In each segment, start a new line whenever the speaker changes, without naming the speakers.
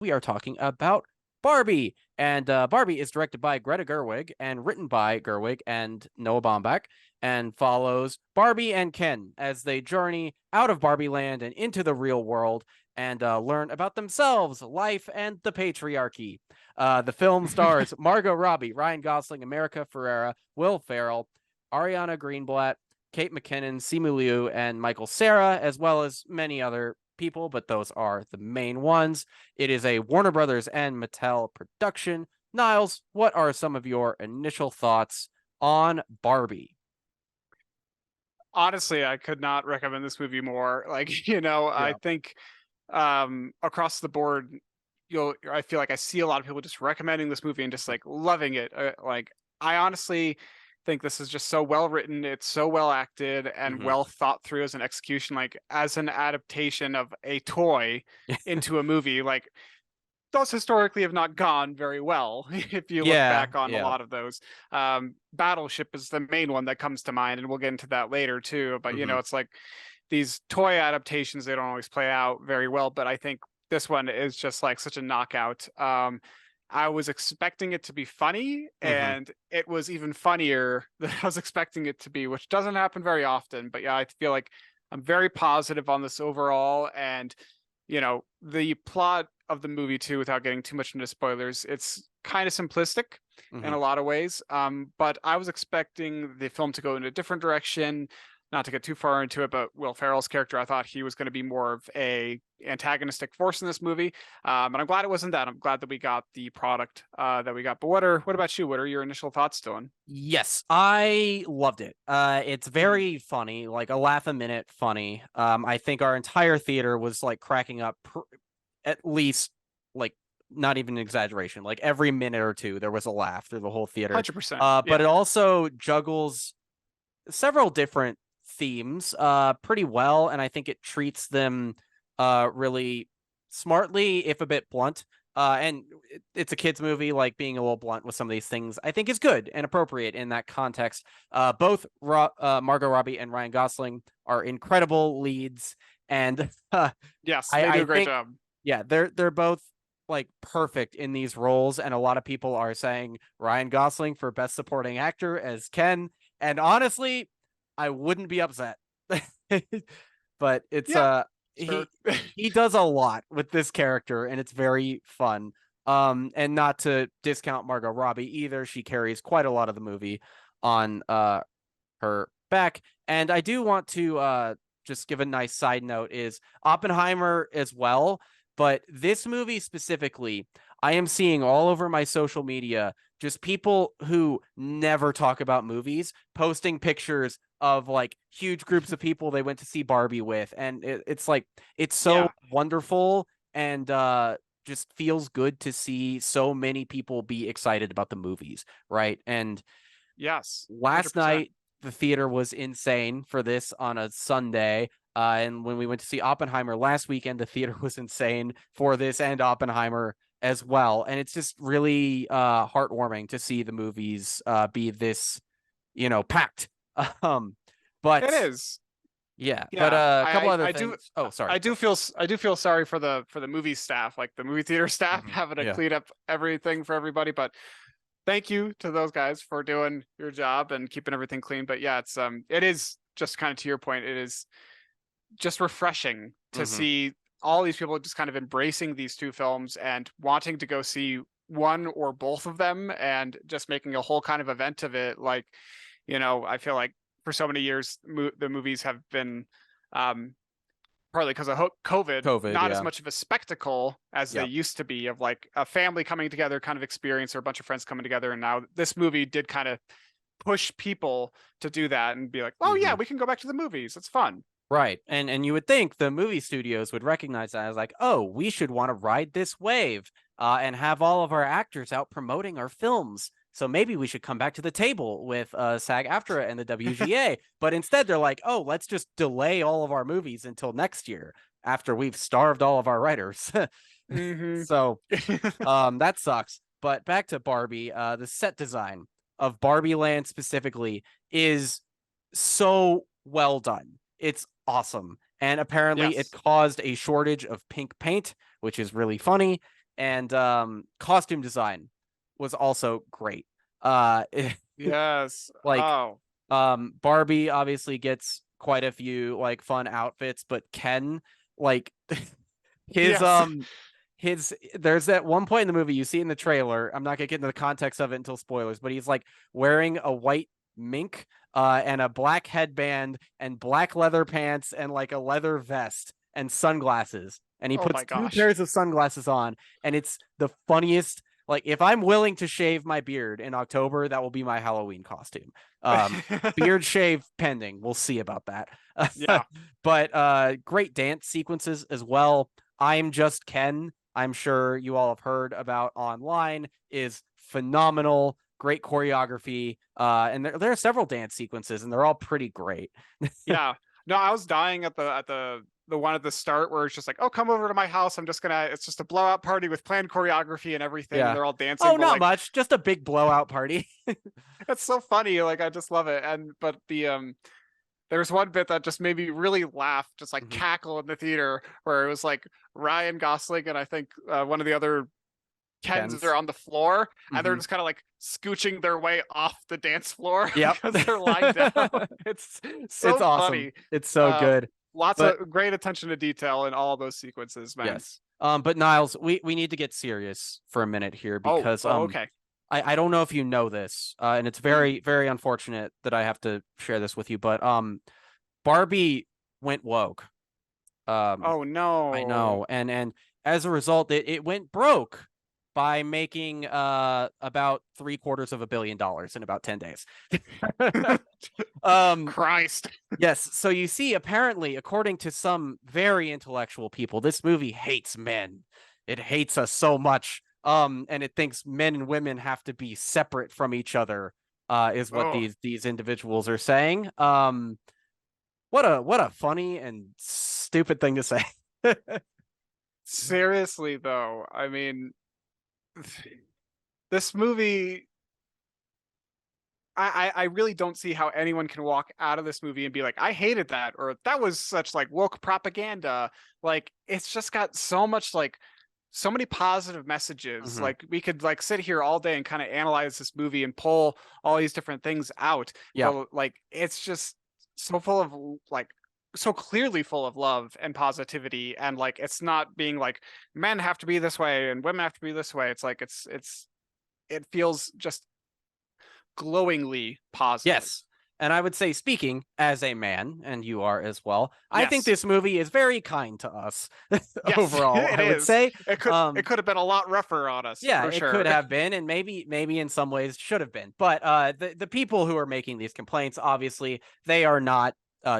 we are talking about Barbie. And Barbie is directed by Greta Gerwig and written by Gerwig and Noah Baumbach, and follows Barbie and Ken as they journey out of Barbie land and into the real world and learn about themselves, life, and the patriarchy. The film stars Margot Robbie, Ryan Gosling, America Ferrera, Will Ferrell, Ariana Greenblatt, Kate McKinnon, Simu Liu, and Michael Cera, as well as many other people, but those are the main ones. It is a Warner Brothers and Mattel production. Niles, what are some of your initial thoughts on Barbie?
Honestly, I could not recommend this movie more. I
Yeah.
think across the board, I feel like I see a lot of people just recommending this movie and just like loving it. I honestly think this is just so well written, it's so well acted and
Mm-hmm.
well thought through as an execution, like as an adaptation of a toy into a movie. Like those historically have not gone very well. If you look
Yeah.
back on a
Yeah.
lot of those, Battleship is the main one that comes to mind, and we'll get into that later too. But
Mm-hmm.
it's like these toy adaptations, they don't always play out very well. But I think this one is just like such a knockout. I was expecting it to be funny,
Mm-hmm.
and it was even funnier than I was expecting it to be, which doesn't happen very often. But yeah, I feel like I'm very positive on this overall, and the plot of the movie too, without getting too much into spoilers, it's kind of simplistic in
Mm-hmm.
a lot of ways. But I was expecting the film to go in a different direction. Not to get too far into it, but Will Ferrell's character, I thought he was going to be more of a antagonistic force in this movie. And I'm glad it wasn't that. I'm glad that we got the product that we got. But what about you? What are your initial thoughts, Dylan?
Yes, I loved it. It's very funny, like a laugh a minute funny. I think our entire theater was like cracking up at least like not even an exaggeration. Like every minute or two, there was a laugh through the whole theater.
100%.
But
Yeah.
it also juggles several different themes pretty well, and I think it treats them really smartly, if a bit blunt. And it's a kids movie, like being a little blunt with some of these things I think is good and appropriate in that context. Both Margot Robbie and Ryan Gosling are incredible leads, and
Yes, they do
I
a great
think,
job.
yeah, they're both like perfect in these roles, and a lot of people are saying Ryan Gosling for best supporting actor as Ken, and honestly, I wouldn't be upset. But it's
Yeah,
he
sure.
he does a lot with this character, and it's very fun. And not to discount Margot Robbie either, she carries quite a lot of the movie on her back. And I do want to just give a nice side note is Oppenheimer as well, but this movie specifically, I am seeing all over my social media just people who never talk about movies posting pictures of like huge groups of people they went to see Barbie with, and it's like it's so
Yeah.
wonderful and just feels good to see so many people be excited about the movies, right? And
Yes.
last
100%.
night the theater was insane for this on a Sunday. And when we went to see Oppenheimer last weekend, the theater was insane for this and Oppenheimer as well. And it's just really heartwarming to see the movies be this, packed. Um,
It
but
is.
yeah, but
Yeah.
a couple other
I do
things. Oh, sorry.
I do feel sorry for the movie staff, like the movie theater staff
Mhm.
having to
Yeah.
clean up everything for everybody, but thank you to those guys for doing your job and keeping everything clean. But yeah, it is just kind of to your point, it is just refreshing to
Hmm.
see all these people just kind of embracing these two films and wanting to go see one or both of them and just making a whole kind of event of it. Like, I feel like for so many years, the movies have been, um, partly because of COVID,
COVID.
not as
Yeah.
much of a spectacle as they
Yep.
used to be, of like a family coming together kind of experience, or a bunch of friends coming together. And now this movie did kind of push people to do that and be like, oh yeah,
Hmm.
we can go back to the movies. It's fun.
Right. And you would think the movie studios would recognize that as like, oh, we should want to ride this wave and have all of our actors out promoting our films. So maybe we should come back to the table with SAG-AFTRA and the WGA. But instead, they're like, oh, let's just delay all of our movies until next year after we've starved all of our writers.
Hmm.
So that sucks. But back to Barbie, the set design of Barbie Land specifically is so well done. It's awesome. And apparently it
Yes.
caused a shortage of pink paint, which is really funny. and costume design was also great.
Yes.
Like
Oh.
Barbie obviously gets quite a few like fun outfits, but Ken, like his
Yes.
his there's that one point in the movie you see in the trailer. I'm not gonna get into the context of it until spoilers, but he's like wearing a white mink and a black headband and black leather pants and like a leather vest and sunglasses. And he
Oh
puts
my
two
gosh.
pairs of sunglasses on, and it's the funniest. Like if I'm willing to shave my beard in October, that will be my Halloween costume. Beard shave pending. We'll see about that.
Yeah.
But great dance sequences as well. I'm Just Ken, I'm sure you all have heard about online, is phenomenal. Great choreography. And there are several dance sequences, and they're all pretty great.
Yeah. No, I was dying at the one at the start where it's just like, oh, come over to my house. It's just a blowout party with planned choreography and everything, and
Yeah.
they're all dancing.
Oh,
But
not
like,
much. Just a big blowout party.
it's so funny. Like, I just love it. And but there's one bit that just made me really laugh, just like
Mhm.
cackle in the theater, where it was like Ryan Gosling and I think one of the other Kens are
Ken's.
on the floor, and they're
Hmm.
just kind of like scooching their way off the dance floor
Yep.
because they're lying down. It's
It's
so
awesome.
funny.
It's so
Uh,
good.
Lots
But
of great attention to detail in all those sequences, man.
yes. But Niles, we need to get serious for a minute here
Oh,
because
oh, okay.
I don't know if you know this, and it's
Mm.
very, very unfortunate that I have to share this with you, but Barbie went woke.
Oh
I
no.
know, and as a result, it went broke by making about $750 million in about 10 days. um
Christ.
yes, so you see, apparently, according to some very intellectual people, this movie hates men. It hates us so much. And it thinks men and women have to be separate from each other, is what
Oh,
these individuals are saying. What a funny and stupid thing to say.
seriously though. I mean, this movie I really don't see how anyone can walk out of this movie and be like, I hated that, or that was such like woke propaganda. Like it's just got so much like so many positive messages.
Mhm.
Like we could like sit here all day and kind of analyze this movie and pull all these different things out.
Yeah.
But like it's just so full of like so clearly full of love and positivity, and like it's not being like men have to be this way and women have to be this way. It's like it feels just glowingly positive.
Yes. And I would say, speaking as a man, and you are as well, I think
Yes.
this movie is very kind to us
Yes,
overall,
it
I would
is.
say.
It could have been a lot rougher on us
Yeah,
for
it could
sure.
have been, and maybe in some ways should have been. But the people who are making these complaints, obviously, they are not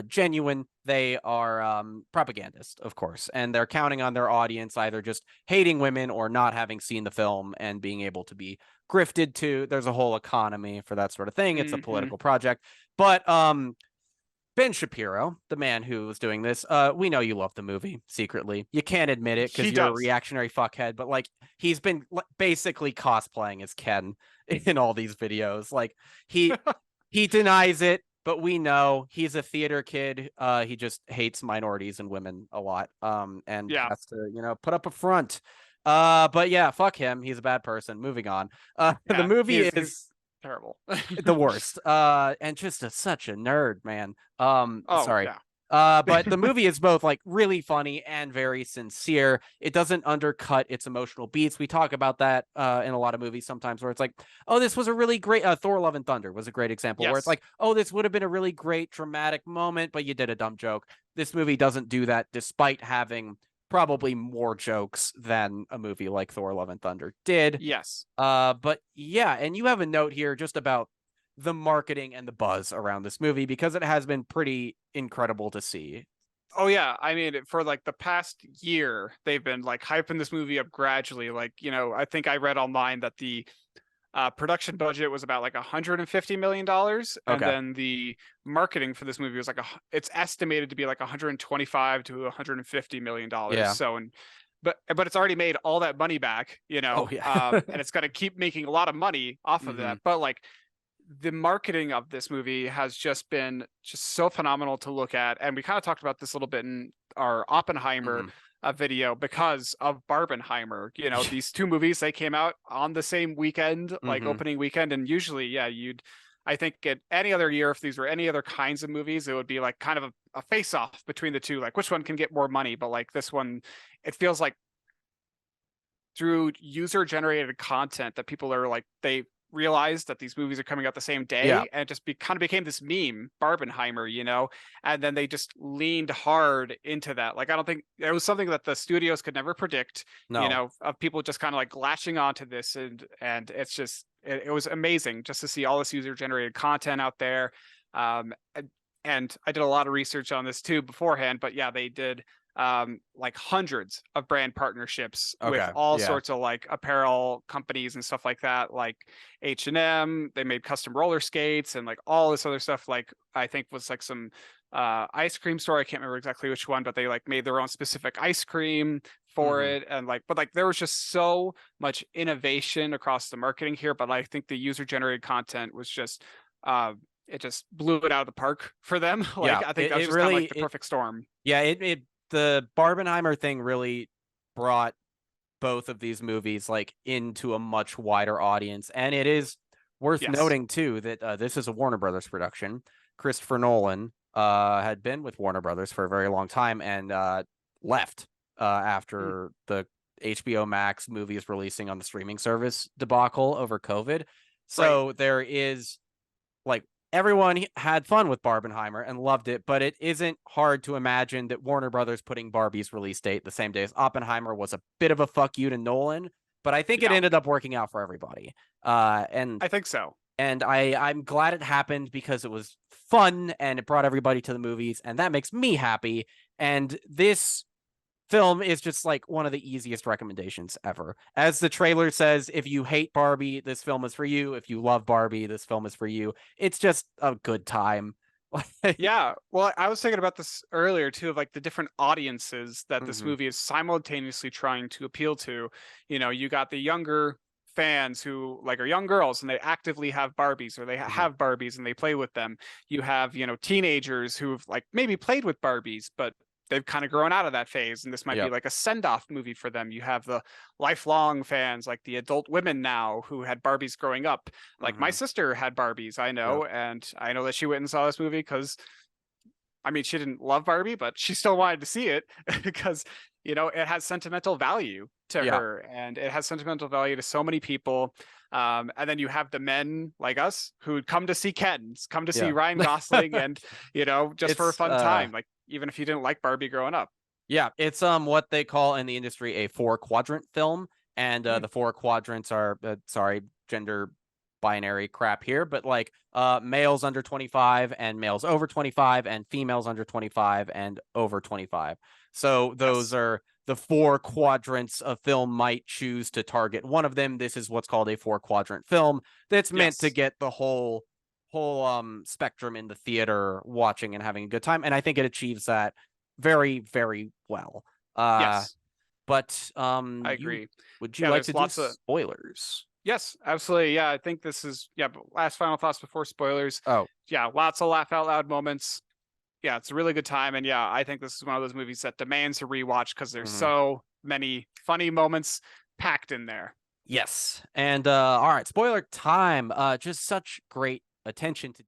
genuine. They are propagandist, of course, and they're counting on their audience either just hating women or not having seen the film and being able to be grifted to. There's a whole economy for that sort of thing. It's a
Hmm.
political project. But Ben Shapiro, the man who was doing this, we know you love the movie secretly. You can't admit it because
He
you're a
does.
reactionary fuckhead, but like he's been basically cosplaying as Ken in all these videos. Like he he denies it, but we know he's a theater kid. He just hates minorities and women a lot. And
Yeah.
has to, put up a front. But yeah, fuck him. He's a bad person. Moving on. The
Yeah.
movie
He's
is
terrible.
the worst. And just such a nerd, man.
Oh
Sorry.
yeah.
But the movie is both like really funny and very sincere. It doesn't undercut its emotional beats. We talk about that in a lot of movies sometimes where it's like, oh, this was a really great Thor Love and Thunder was a great example where it's
Yes.
like, oh, this would have been a really great dramatic moment, but you did a dumb joke. This movie doesn't do that despite having probably more jokes than a movie like Thor Love and Thunder did.
Yes.
But yeah, and you have a note here just about the marketing and the buzz around this movie because it has been pretty incredible to see.
Oh yeah. I mean, for like the past year, they've been like hyping this movie up gradually. Like, I think I read online that the production budget was about like $150 million, and
Okay.
then the marketing for this movie was like it's estimated to be like 125 to $150 million.
Yeah.
So, but it's already made all that money back,
Oh yeah.
and it's going to keep making a lot of money off of
Hmm.
that. But like the marketing of this movie has just been just so phenomenal to look at, and we kind of talked about this a little bit in our Oppenheimer
Hmm.
a video because of Barbenheimer. You know, these two movies, they came out on the same weekend, like
Hmm.
opening weekend, and usually, yeah, I think at any other year, if these were any other kinds of movies, it would be like kind of a face off between the two, like which one can get more money. But like this one, it feels like through user generated content that people are like, they realized that these movies are coming out the same
Yeah.
day, and it just kind of became this meme, Barbenheimer, you know. And then they just leaned hard into that. Like I don't think it was something that the studios could never predict, you
No.
know, of people just kind of like latching onto this. And it's just it was amazing just to see all this user generated content out there. Um and, and I did a lot of research on this too beforehand, but yeah, they did like hundreds of brand partnerships with
Okay.
all
Yeah.
sorts of like apparel companies and stuff like that, like H&M. They made custom roller skates and like all this other stuff, like I think was like some ice cream store, I can't remember exactly which one, but they like made their own specific ice cream for
Hmm.
it. And like, but like there was just so much innovation across the marketing here, but I think the user generated content was just it just blew it out of the park for them. Like
Yeah.
I think
It,
that was
it
just kind of
really
like the
it
perfect storm.
yeah, it the Barbenheimer thing really brought both of these movies like into a much wider audience. And it is worth
Yes.
noting too that this is a Warner Brothers production. Christopher Nolan had been with Warner Brothers for a very long time and left
Mm,
after the HBO Max movies releasing on the streaming service debacle over COVID.
right.
So there is like everyone had fun with Barbenheimer and loved it, but it isn't hard to imagine that Warner Brothers putting Barbie's release date the same day as Oppenheimer was a bit of a fuck you to Nolan, but I think it
Yeah,
ended up working out for everybody. Uh, and
I think so.
and I'm glad it happened because it was fun and it brought everybody to the movies, and that makes me happy. And this film is just like one of the easiest recommendations ever. As the trailer says, if you hate Barbie, this film is for you. If you love Barbie, this film is for you. It's just a good time.
Yeah. Well, I was thinking about this earlier too, of like the different audiences that this
Hmm.
movie is simultaneously trying to appeal to. You know, you got the younger fans who like are young girls and they actively have Barbies, or they
Hmm.
have Barbies and they play with them. You have, you know, teenagers who've like maybe played with Barbies, but they've kind of grown out of that phase, and this might be
Yep.
like a send-off movie for them. You have the lifelong fans, like the adult women now who had Barbies growing up. Like my
Hmm.
sister had Barbies, I
Yep.
know, and I know that she went and saw this movie because, I mean, she didn't love Barbie, but she still wanted to see it because, you know, it has sentimental value to
Yeah.
her, and it has sentimental value to so many people. And then you have the men like us who come to see Ken's, come to see
Yeah.
Ryan Gosling, and, you know, just for a
It's
fun time, like even if you didn't like Barbie growing up.
yeah, it's what they call in the industry a four quadrant film, and
Mm,
the four quadrants are sorry, gender binary crap here, but like males under 25 and males over 25 and females under 25 and over 25. So those
yes.
are the four quadrants a film might choose to target. One of them, this is what's called a four quadrant film that's meant to
Yes.
get the whole spectrum in the theater watching and having a good time, and I think it achieves that very, very well. Uh,
Yes.
but
I
you
agree.
would you
Yeah,
like
there's
to do
lots of,
spoilers?
yes, absolutely. Yeah, I think this is, yeah, but last final thoughts before spoilers.
Oh,
Yeah, lots of laugh out loud moments. Yeah, it's a really good time. And yeah, I think this is one of those movies that demands a rewatch because there's
mhm.
so many funny moments packed in there.
Yes. And all right, spoiler time. Just such great attention to